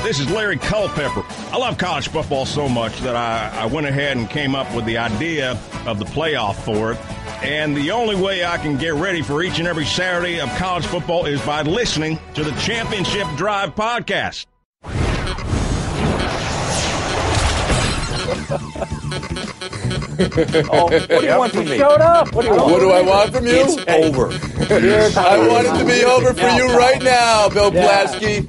This is Larry Culpepper. I love college football so much that I went ahead and came up with the idea of the playoff for it. And the only way I can get ready for each and every Saturday of college football is by listening to the Championship Drive podcast. What do you want from me? Showed up. What do I want from you? It's over. I want it to be over for you right now, Bill Plaschke.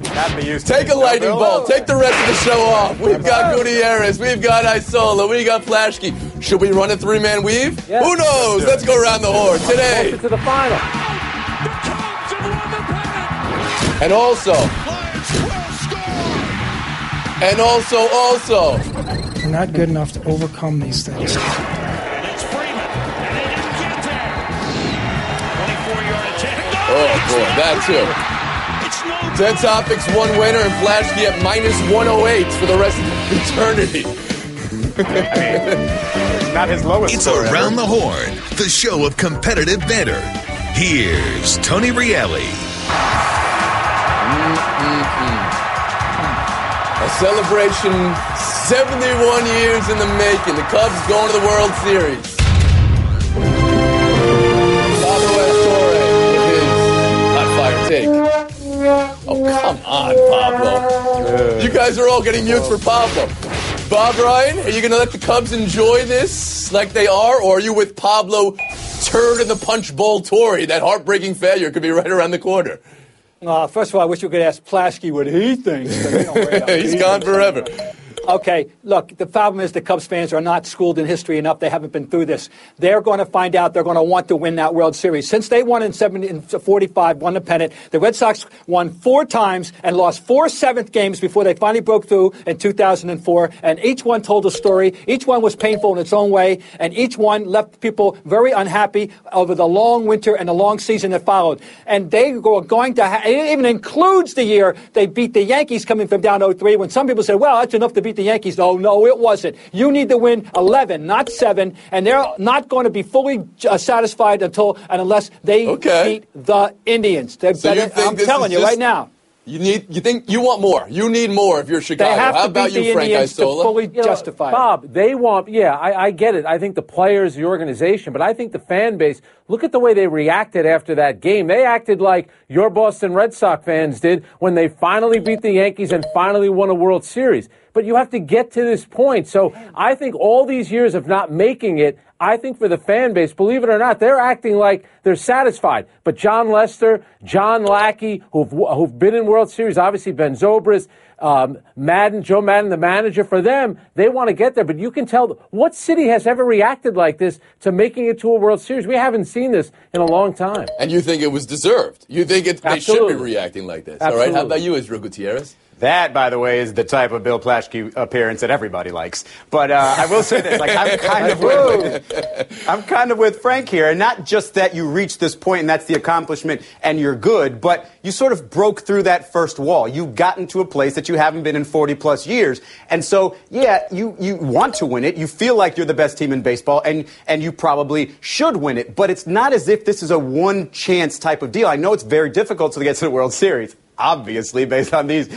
Take a lightning bolt. Take the rest of the show off. We've got Gutierrez. We've got Isola. We got Plaschke. Should we run a three-man weave? Yes. Who knows? Let's go around the horn today. To the final. And also. We're not good enough to overcome these things. It's Freeman, and they didn't get there. 24-yard attempt. Oh, boy, that too. 10 topics, one winner, and Plaschke at minus 108 for the rest of eternity. It's not his lowest. It's Around the Horn, the show of competitive banter. Here's Tony Reale. A celebration 71 years in the making. The Cubs going to the World Series. Pablo Astorre with his hot fire take. Oh, come on, Pablo. You guys are all getting mutes for Pablo. Bob Ryan, are you going to let the Cubs enjoy this like they are, or are you with Pablo Turd in the Punch Bowl Torrey? That heartbreaking failure could be right around the corner. First of all, I wish we could ask Plaschke what he thinks. He's gone forever. Okay, look, the problem is the Cubs fans are not schooled in history enough. They haven't been through this. They're going to find out they're going to want to win that World Series. Since they won in 45, won the pennant, the Red Sox won 4 times and lost 4 seventh games before they finally broke through in 2004. And each one told a story. Each one was painful in its own way. And each one left people very unhappy over the long winter and the long season that followed. And they were going to, it even includes the year they beat the Yankees coming from down 0-3, when some people said, well, that's enough to beat the Yankees. No, it wasn't. You need to win 11, not 7, and they're not going to be fully satisfied unless they beat the Indians. I'm telling you right now. You think you want more? You need more if you're Chicago. They have How to about beat you, the Frank Indians Isola? to fully justify it. Bob, they want, I get it. I think the players, the organization, but I think the fan base, look at the way they reacted after that game. They acted like your Boston Red Sox fans did when they finally beat the Yankees and finally won a World Series. But you have to get to this point. So I think all these years of not making it, I think for the fan base, believe it or not, they're acting like they're satisfied. But John Lester, John Lackey, who've been in World Series, obviously Ben Zobrist, Joe Madden, the manager, for them, they want to get there. But you can tell, what city has ever reacted like this to making it to a World Series? We haven't seen this in a long time. And you think it was deserved? You think they should be reacting like this? Absolutely. All right, how about you, Israel Gutierrez? That, by the way, is the type of Bill Plaschke appearance that everybody likes. But I will say this: I'm kind of with Frank here, and not just that you reached this point and that's the accomplishment and you're good, but you sort of broke through that first wall. You've gotten to a place that you haven't been in 40 plus years, and so you want to win it. You feel like you're the best team in baseball, and you probably should win it. But it's not as if this is a one chance type of deal. I know it's very difficult to get to the World Series, obviously, based on these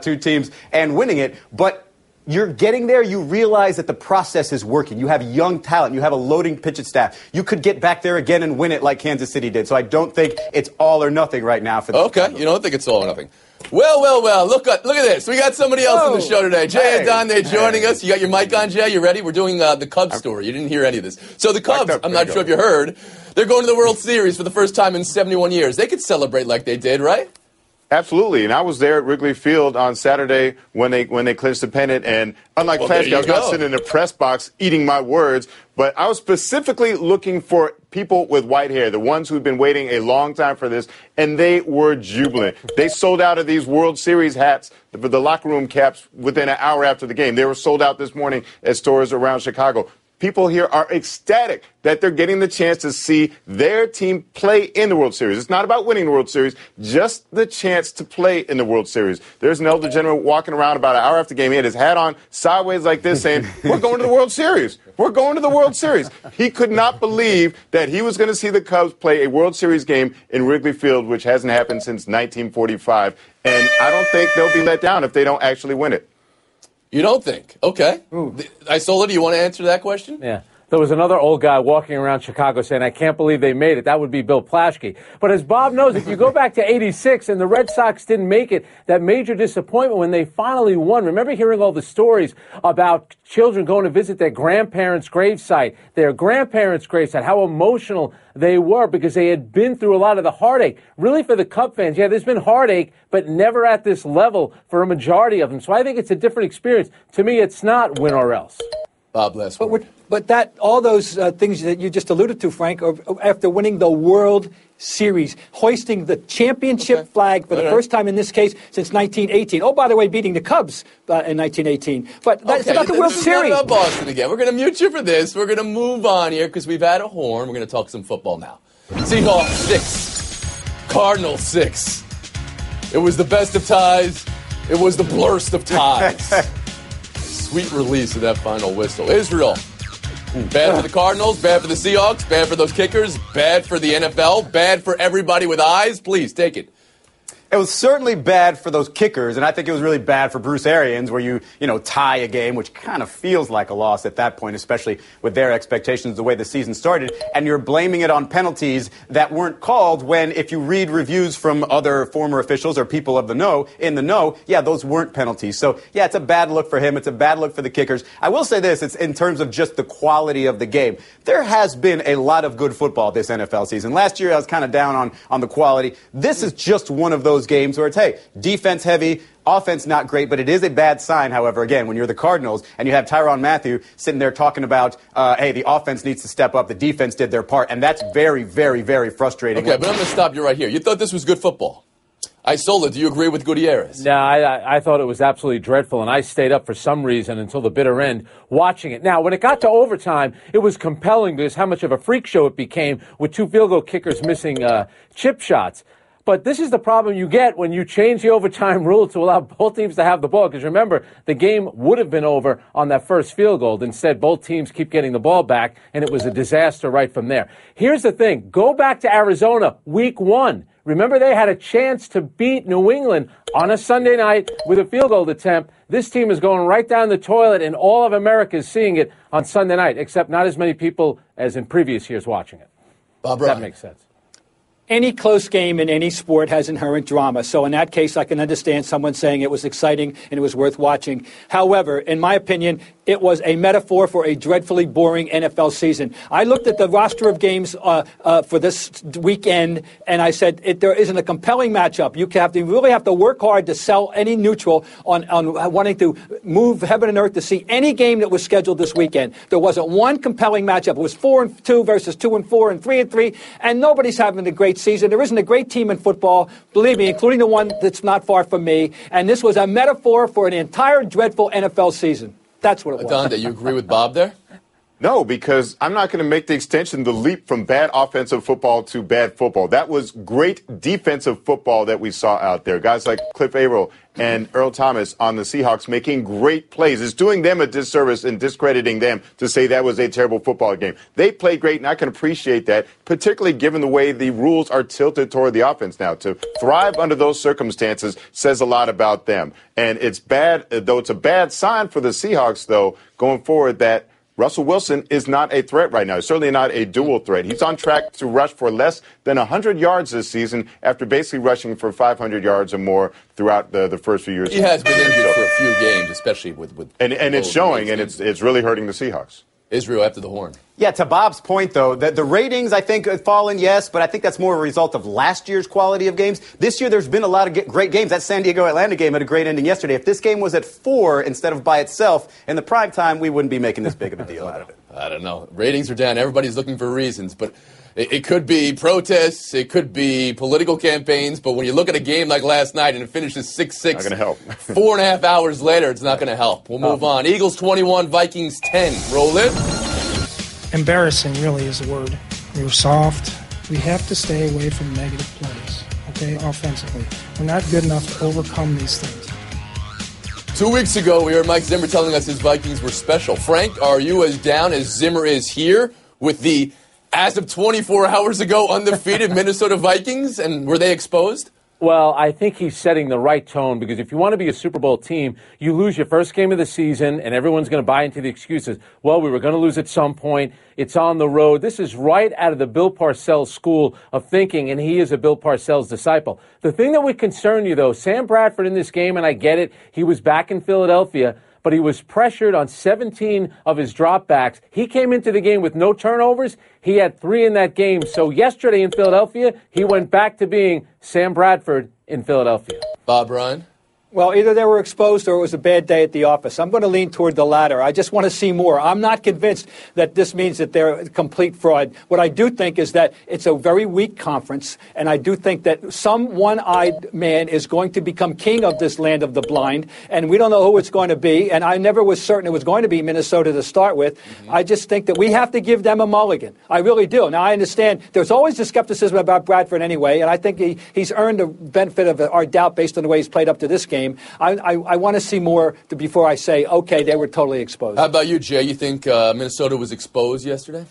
2 teams and winning it. But you're getting there. You realize that the process is working. You have young talent. You have a loading pitching staff. You could get back there again and win it like Kansas City did. So I don't think it's all or nothing right now for the Okay, you don't think it's all or nothing. Well. Look at this. We got somebody else on the show today. Jay Adonde joining us. You got your mic on, Jay? You ready? We're doing the Cubs story. You didn't hear any of this. So the Cubs, I'm not sure if you heard, they're going to the World Series for the first time in 71 years. They could celebrate like they did, right? Absolutely, and I was there at Wrigley Field on Saturday when they clinched the pennant. And unlike Plaschke, I was not sitting in the press box eating my words, but I was specifically looking for people with white hair, the ones who've been waiting a long time for this, and they were jubilant. They sold out of these World Series hats, the locker room caps, within an hour after the game. They were sold out this morning at stores around Chicago. People here are ecstatic that they're getting the chance to see their team play in the World Series. It's not about winning the World Series, just the chance to play in the World Series. There's an elder general walking around about an hour after the game. He had his hat on sideways like this saying, we're going to the World Series. We're going to the World Series. He could not believe that he was going to see the Cubs play a World Series game in Wrigley Field, which hasn't happened since 1945. And I don't think they'll be let down if they don't actually win it. You don't think? Okay. Isola, do you want to answer that question? Yeah. There was another old guy walking around Chicago saying, I can't believe they made it. That would be Bill Plaschke. But as Bob knows, if you go back to 86 and the Red Sox didn't make it, that major disappointment when they finally won. Remember hearing all the stories about children going to visit their grandparents' gravesite, their grandparents' gravesite, how emotional they were because they had been through a lot of the heartache. Really, for the Cub fans, yeah, there's been heartache, but never at this level for a majority of them. So I think it's a different experience. To me, it's not win or else. Bob, last word. But that all those things that you just alluded to, Frank, are after winning the World Series, hoisting the championship flag for the first time in this case since 1918. Oh, by the way, beating the Cubs in 1918. But that's about the World Series. About Boston again. We're going to mute you for this. We're going to move on here because we've had a horn. We're going to talk some football now. Seahawks 6, Cardinals 6. It was the best of ties. It was the blurst of ties. Sweet release of that final whistle. Israel. Bad for the Cardinals, bad for the Seahawks, bad for those kickers, bad for the NFL, bad for everybody with eyes. Please, take it. It was certainly bad for those kickers, and I think it was really bad for Bruce Arians, where you tie a game, which kind of feels like a loss at that point, especially with their expectations, the way the season started, and you're blaming it on penalties that weren't called when, if you read reviews from other former officials or people of the know, yeah, those weren't penalties. So, yeah, it's a bad look for him. It's a bad look for the kickers. I will say this, it's in terms of just the quality of the game. There has been a lot of good football this NFL season. Last year, I was kind of down on the quality. This is just one of those games where it's, hey, defense heavy, offense not great, but it is a bad sign, however, again, when you're the Cardinals and you have Tyrann Mathieu sitting there talking about, hey, the offense needs to step up, the defense did their part, and that's very, very, very frustrating. Okay, but I'm going to stop you right here. You thought this was good football. Isola, do you agree with Gutierrez? No, I thought it was absolutely dreadful, and I stayed up for some reason until the bitter end watching it. Now, when it got to overtime, it was compelling because how much of a freak show it became with 2 field goal kickers missing chip shots. But this is the problem you get when you change the overtime rule to allow both teams to have the ball. Because remember, the game would have been over on that first field goal. Instead, both teams keep getting the ball back, and it was a disaster right from there. Here's the thing. Go back to Arizona, week 1. Remember, they had a chance to beat New England on a Sunday night with a field goal attempt. This team is going right down the toilet, and all of America is seeing it on Sunday night, except not as many people as in previous years watching it. Bob Ryan. That makes sense. Any close game in any sport has inherent drama. So in that case, I can understand someone saying it was exciting and it was worth watching. However, in my opinion, it was a metaphor for a dreadfully boring NFL season. I looked at the roster of games for this weekend, and I said there isn't a compelling matchup. You really have to work hard to sell any neutral on wanting to move heaven and earth to see any game that was scheduled this weekend. There wasn't one compelling matchup. It was 4-2 versus 2-4 and 3-3, and nobody's having a great season. There isn't a great team in football, believe me, including the one that's not far from me. And this was a metaphor for an entire dreadful NFL season. That's what it was. Donda, you agree with Bob there? No, because I'm not going to make the extension, the leap from bad offensive football to bad football. That was great defensive football that we saw out there. Guys like Cliff Averill and Earl Thomas on the Seahawks making great plays. It's doing them a disservice and discrediting them to say that was a terrible football game. They played great, and I can appreciate that, particularly given the way the rules are tilted toward the offense now. To thrive under those circumstances says a lot about them. And it's bad, though it's a bad sign for the Seahawks, though, going forward, that Russell Wilson is not a threat right now. Certainly not a dual threat. He's on track to rush for less than 100 yards this season after basically rushing for 500 yards or more throughout the first few years. He has been injured for a few games, especially with and it's showing, and it's really hurting the Seahawks. Israel after the horn. Yeah, to Bob's point, though, the ratings, I think, have fallen, yes, but I think that's more a result of last year's quality of games. This year, there's been a lot of great games. That San Diego-Atlanta game had a great ending yesterday. If this game was at 4 instead of by itself in the prime time, we wouldn't be making this big of a deal out of it. I don't know. Ratings are down. Everybody's looking for reasons, but it could be protests. It could be political campaigns. But when you look at a game like last night and it finishes 6-6, not going to help. 4.5 hours later, it's not going to help. We'll move on. Eagles 21, Vikings 10. Roll it. Embarrassing, really, is the word. We were soft. We have to stay away from negative plays, okay, offensively. We're not good enough to overcome these things. 2 weeks ago, we heard Mike Zimmer telling us his Vikings were special. Frank, are you as down as Zimmer is here with the, as of 24 hours ago, undefeated Minnesota Vikings? And were they exposed? Well, I think he's setting the right tone because if you want to be a Super Bowl team, you lose your first game of the season and everyone's going to buy into the excuses. Well, we were going to lose at some point. It's on the road. This is right out of the Bill Parcells school of thinking, and he is a Bill Parcells disciple. The thing that would concern you, though, Sam Bradford in this game, and I get it, he was back in Philadelphia, but he was pressured on 17 of his dropbacks. He came into the game with no turnovers. He had 3 in that game. So yesterday in Philadelphia, he went back to being Sam Bradford in Philadelphia. Bob Ryan? Well, either they were exposed or it was a bad day at the office. I'm going to lean toward the latter. I just want to see more. I'm not convinced that this means that they're a complete fraud. What I do think is that it's a very weak conference, and I do think that some one-eyed man is going to become king of this land of the blind, and we don't know who it's going to be, and I never was certain it was going to be Minnesota to start with. I just think that we have to give them a mulligan. I really do. Now, I understand there's always the skepticism about Bradford anyway, and I think he's earned the benefit of our doubt based on the way he's played up to this game. I want to see more before I say, okay, they were totally exposed. How about you, Jay? You think Minnesota was exposed yesterday?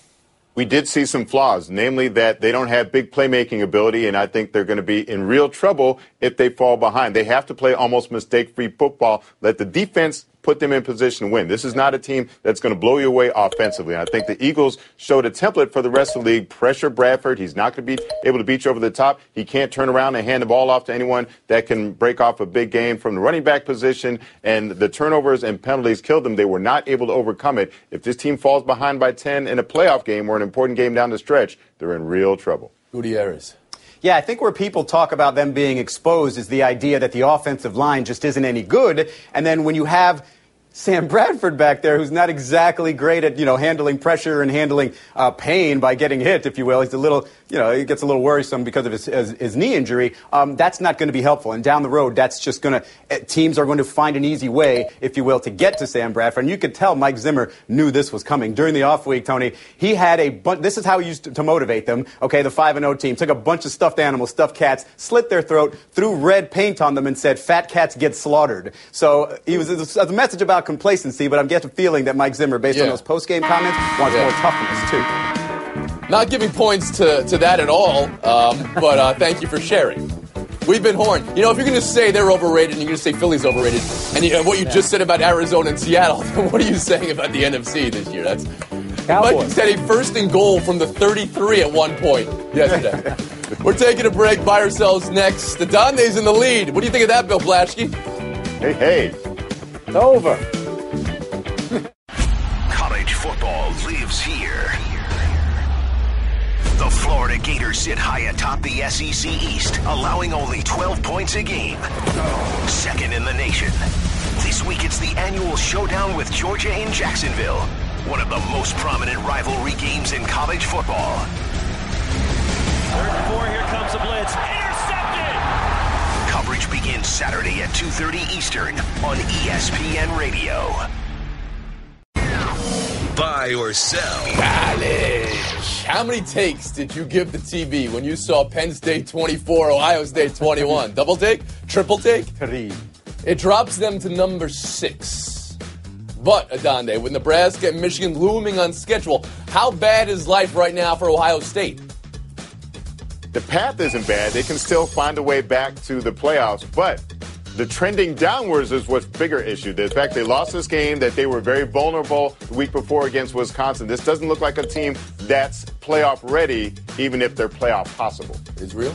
We did see some flaws, namely that they don't have big playmaking ability, and I think they're going to be in real trouble if they fall behind. They have to play almost mistake-free football, let the defense put them in position to win. This is not a team that's going to blow you away offensively. And I think the Eagles showed a template for the rest of the league. Pressure Bradford. He's not going to be able to beat you over the top. He can't turn around and hand the ball off to anyone that can break off a big game from the running back position. And the turnovers and penalties killed them. They were not able to overcome it. If this team falls behind by 10 in a playoff game or an important game down the stretch, they're in real trouble. Gutierrez. Yeah, I think where people talk about them being exposed is the idea that the offensive line just isn't any good. And then when you have Sam Bradford back there, who's not exactly great at, handling pressure and handling pain by getting hit, if you will. He's a little, he gets a little worrisome because of his knee injury. That's not going to be helpful. And down the road, that's just going to, teams are going to find an easy way, if you will, to get to Sam Bradford. And you could tell Mike Zimmer knew this was coming. During the off week, Tony, he had this is how he used to motivate them. Okay, the 5-0 team took a bunch of stuffed animals, stuffed cats, slit their throat, threw red paint on them and said, fat cats get slaughtered. So it was a message about complacency, but I'm getting a feeling that Mike Zimmer, based on those post-game comments, wants more toughness, too. Not giving points to that at all, but thank you for sharing. We've been horned. If you're going to say they're overrated and you're going to say Philly's overrated, and what you just said about Arizona and Seattle, what are you saying about the NFC this year? That's Mike said a first and goal from the 33 at one point yesterday. We're taking a break. Buy ourselves next. The Dondays in the lead. What do you think of that, Bill Blaschke? Hey. It's over. College football lives here. The Florida Gators sit high atop the SEC East, allowing only 12 points a game. Second in the nation. This week it's the annual showdown with Georgia in Jacksonville, one of the most prominent rivalry games in college football. 3rd and 4, here comes the blitz. Intercepted! Coverage begins Saturday at 2:30 Eastern on ESPN Radio. Buy or sell. College. How many takes did you give the TV when you saw Penn State 24, Ohio State 21? Double take? Triple take? 3. It drops them to number 6. But, Adonde, with Nebraska and Michigan looming on schedule, how bad is life right now for Ohio State? The path isn't bad. They can still find a way back to the playoffs, but the trending downwards is what's bigger issue. The fact they lost this game, that they were very vulnerable the week before against Wisconsin. This doesn't look like a team that's playoff ready, even if they're playoff possible. Israel?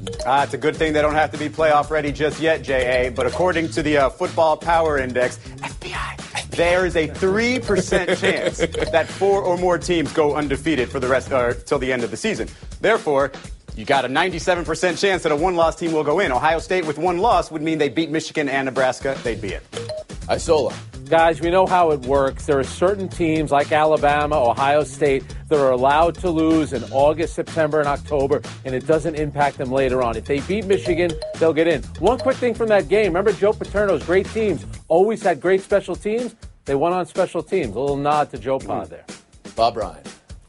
It's a good thing they don't have to be playoff ready just yet, J.A. But according to the Football Power Index, FBI, there is a 3% chance that 4 or more teams go undefeated for the rest till the end of the season. Therefore, you got a 97% chance that a one-loss team will go in. Ohio State with one loss would mean they beat Michigan and Nebraska. They'd be it. Isola. Guys, we know how it works. There are certain teams like Alabama, Ohio State that are allowed to lose in August, September, and October, and it doesn't impact them later on. If they beat Michigan, they'll get in. One quick thing from that game. Remember Joe Paterno's great teams always had great special teams? They won on special teams. A little nod to Joe Pa there. Bob Ryan.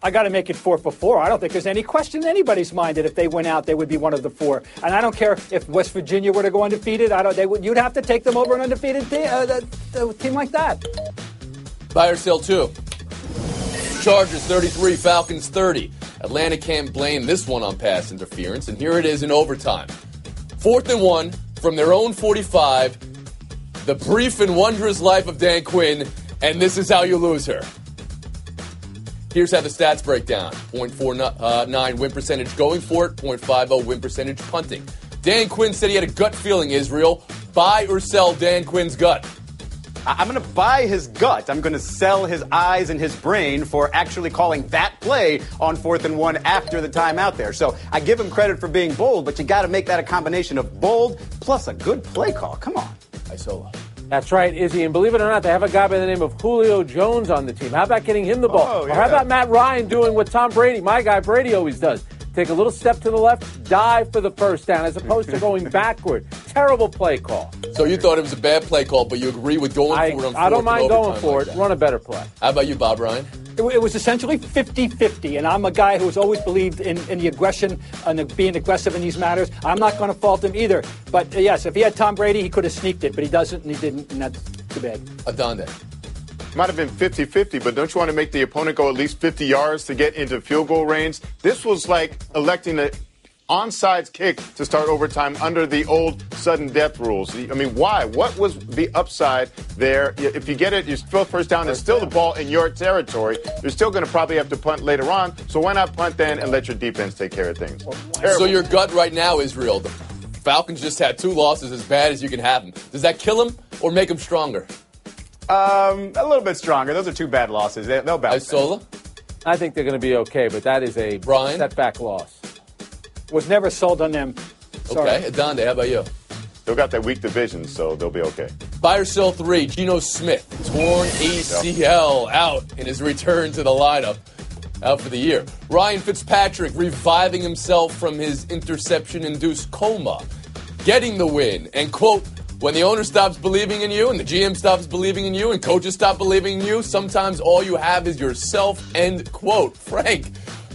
I got to make it 4 for 4. I don't think there's any question in anybody's mind that if they went out, they would be one of the 4. And I don't care if West Virginia were to go undefeated. You'd have to take them over an undefeated team like that. Buy or sell 2. Chargers 33, Falcons 30. Atlanta can't blame this one on pass interference, and here it is in overtime. 4th and 1 from their own 45. The brief and wondrous life of Dan Quinn, and this is how you lose her. Here's how the stats break down. 0.49 win percentage going for it, 0.50 win percentage punting. Dan Quinn said he had a gut feeling, Israel. Buy or sell Dan Quinn's gut? I'm going to buy his gut. I'm going to sell his eyes and his brain for actually calling that play on 4th and 1 after the timeout there. So I give him credit for being bold, but you got to make that a combination of bold plus a good play call. Come on. Isola. That's right, Izzy. And believe it or not, they have a guy by the name of Julio Jones on the team. How about getting him the ball? Yeah. Or how about Matt Ryan doing what Tom Brady, my guy Brady, always does? Take a little step to the left, dive for the first down, as opposed to going backward. Terrible play call. So you thought it was a bad play call, but you agree with going for it on 4th I don't mind going for like it. Run a better play. How about you, Bob Ryan? It was essentially 50-50, and I'm a guy who's always believed in the aggression and being aggressive in these matters. I'm not going to fault him either. But, yes, if he had Tom Brady, he could have sneaked it, but he doesn't, and he didn't, and that's too bad. Adonde. Might have been 50-50, but don't you want to make the opponent go at least 50 yards to get into field goal range? This was like electing an onside kick to start overtime under the old sudden death rules. I mean, why? What was the upside there? If you get it, you still first down. It's still the ball in your territory. You're still going to probably have to punt later on. So why not punt then and let your defense take care of things? Terrible. So your gut right now, Israel, the Falcons just had 2 losses as bad as you can have them. Does that kill them or make them stronger? A little bit stronger. Those are 2 bad losses. They'll bounce. Isola? I think they're going to be okay, but that is a Brian? setback loss. Was never sold on them. Sorry. Okay. Adonde, how about you? Still got that weak division, so they'll be okay. Buy or sell 3, Geno Smith, torn ACL out in his return to the lineup, out for the year. Ryan Fitzpatrick reviving himself from his interception-induced coma, getting the win, and, quote, when the owner stops believing in you and the GM stops believing in you and coaches stop believing in you, sometimes all you have is yourself, end quote. Frank,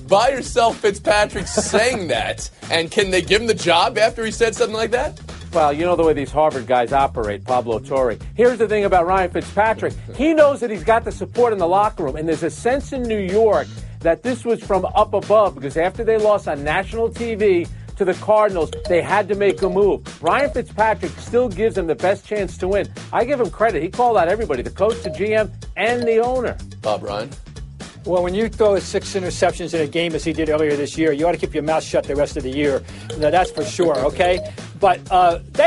buy or sell Fitzpatrick saying that, and can they give him the job after he said something like that? Well, you know the way these Harvard guys operate, Pablo Torre. Here's the thing about Ryan Fitzpatrick. He knows that he's got the support in the locker room, and there's a sense in New York that this was from up above, because after they lost on national TV to the Cardinals, they had to make a move. Ryan Fitzpatrick still gives them the best chance to win. I give him credit. He called out everybody, the coach, the GM, and the owner. Bob Ryan? Well, when you throw 6 interceptions in a game as he did earlier this year, you ought to keep your mouth shut the rest of the year. Now, that's for sure, okay? But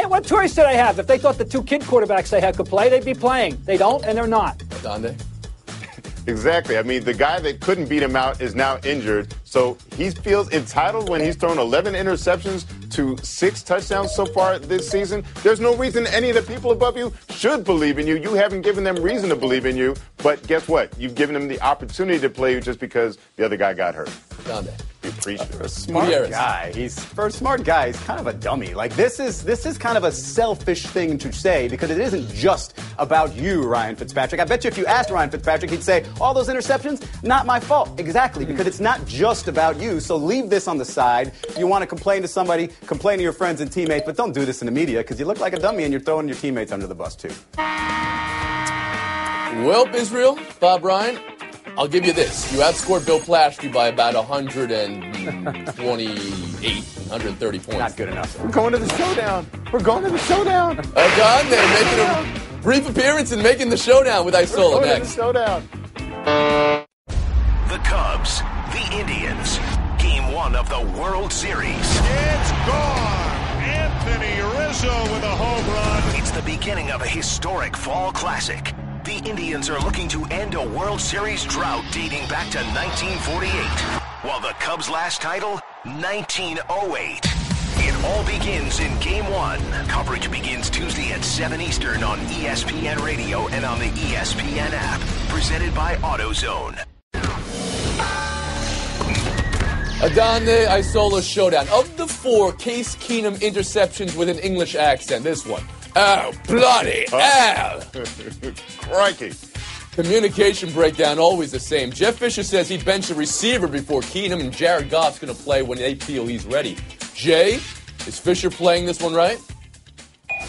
what choice did I have? If they thought the 2 kid quarterbacks they had could play, they'd be playing. They don't, and they're not. Donde? Exactly. I mean, the guy that couldn't beat him out is now injured. So he feels entitled when he's thrown 11 interceptions to 6 touchdowns so far this season. There's no reason any of the people above you should believe in you. You haven't given them reason to believe in you. But guess what? You've given them the opportunity to play you just because the other guy got hurt. Donde? You appreciate it. For a smart guy, he's kind of a dummy. Like this is kind of a selfish thing to say because it isn't just about you, Ryan Fitzpatrick. I bet you if you asked Ryan Fitzpatrick, he'd say, all those interceptions, not my fault. Exactly, because it's not just about you. So leave this on the side. You want to complain to somebody, complain to your friends and teammates, but don't do this in the media because you look like a dummy and you're throwing your teammates under the bus too. Well, Israel, Bob Ryan, I'll give you this. You outscored Bill Plaschke by about 130 points. Not good enough. We're going to the showdown. We're going to the showdown. Don, they're making a brief appearance and making the showdown with Isola We're going next. to the showdown. The Cubs, the Indians, Game 1 of the World Series. It's gone. Anthony Rizzo with a home run. It's the beginning of a historic fall classic. The Indians are looking to end a World Series drought dating back to 1948, while the Cubs' last title, 1908. It all begins in Game 1. Coverage begins Tuesday at 7 Eastern on ESPN Radio and on the ESPN app. Presented by AutoZone. Adonde Isola showdown. Of the 4 Case Keenum interceptions with an English accent, this one. Oh, bloody hell. Crikey. Communication breakdown, always the same. Jeff Fisher says he'd bench a receiver before Keenum, and Jared Goff's going to play when they feel he's ready. Jay, is Fisher playing this one right?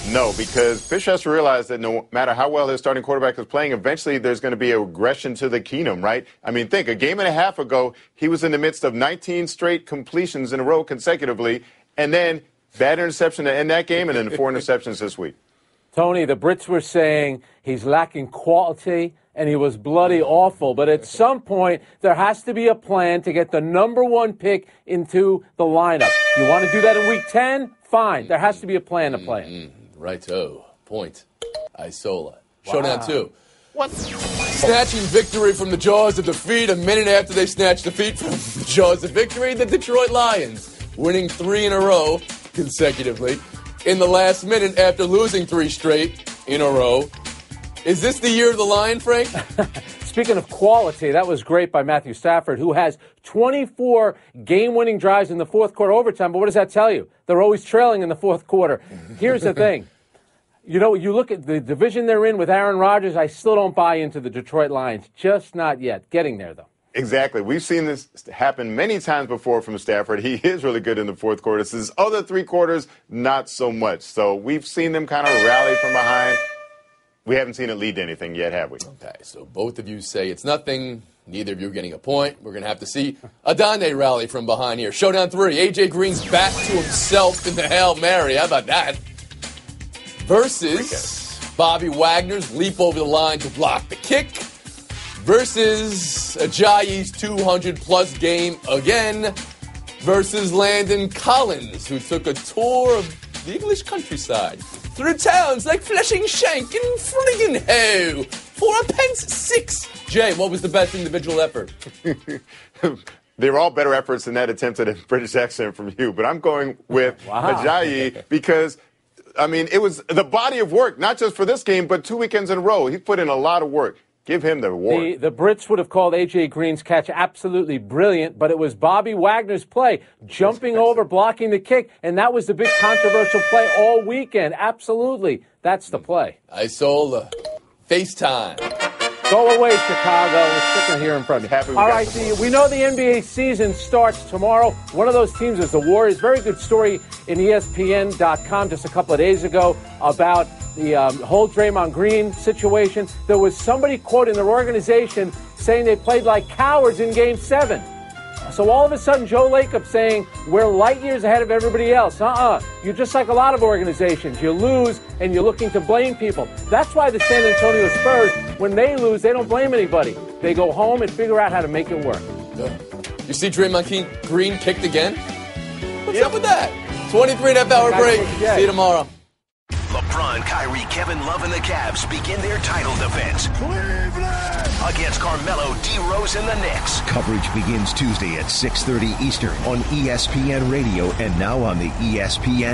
No, because Fisher has to realize that no matter how well his starting quarterback is playing, eventually there's going to be a regression to the Keenum, right? I mean, think, a game and a half ago, he was in the midst of 19 straight completions in a row consecutively, and then bad interception to end that game, and then 4 interceptions this week. Tony, the Brits were saying he's lacking quality and he was bloody awful. But at some point, there has to be a plan to get the number 1 pick into the lineup. You want to do that in Week 10? Fine. There has to be a plan to play. Righto. Point. Isola. Showdown 2. What? Snatching victory from the jaws of defeat a minute after they snatched defeat from the jaws of victory, the Detroit Lions, winning 3 in a row consecutively in the last minute after losing 3 straight in a row. Is this the year of the Lion, Frank? Speaking of quality, that was great by Matthew Stafford, who has 24 game-winning drives in the fourth quarter overtime. But what does that tell you? They're always trailing in the fourth quarter. Here's the thing. You know, you look at the division they're in with Aaron Rodgers, I still don't buy into the Detroit Lions. Just not yet. Getting there, though. Exactly. We've seen this happen many times before from Stafford. He is really good in the fourth quarter. His other 3 quarters, not so much. So we've seen them kind of rally from behind. We haven't seen it lead to anything yet, have we? Okay, so both of you say it's nothing. Neither of you are getting a point. We're going to have to see Adane rally from behind here. Showdown 3, A.J. Green's back to himself in the Hail Mary. How about that? Versus Bobby Wagner's leap over the line to block the kick. Versus Ajayi's 200-plus game again. Versus Landon Collins, who took a tour of the English countryside through towns like Flushing Shank and Flingenhoe for a pence 6. Jay, what was the best individual effort? They were all better efforts than that attempt at a British accent from you, but I'm going with Ajayi because, I mean, it was the body of work, not just for this game, but 2 weekends in a row. He put in a lot of work. Give him the award. The Brits would have called A.J. Green's catch absolutely brilliant, but it was Bobby Wagner's play, jumping over, blocking the kick, and that was the big controversial play all weekend. Absolutely. That's the play. Isola. FaceTime. Go away, Chicago. We're sick of hearing from you. All right, we know the NBA season starts tomorrow. One of those teams is the Warriors. Very good story in ESPN.com just a couple of days ago about the whole Draymond Green situation. There was somebody quoting their organization saying they played like cowards in Game 7. So all of a sudden, Joe Lacob saying we're light years ahead of everybody else. You're just like a lot of organizations. You lose, and you're looking to blame people. That's why the San Antonio Spurs, when they lose, they don't blame anybody. They go home and figure out how to make it work. You see Draymond Green kicked again? What's up with that? 23.5-hour break. See you tomorrow. LeBron, Kyrie, Kevin Love, and the Cavs begin their title defense. Cleveland! Against Carmelo, D-Rose, and the Knicks. Coverage begins Tuesday at 6:30 Eastern on ESPN Radio and now on the ESPN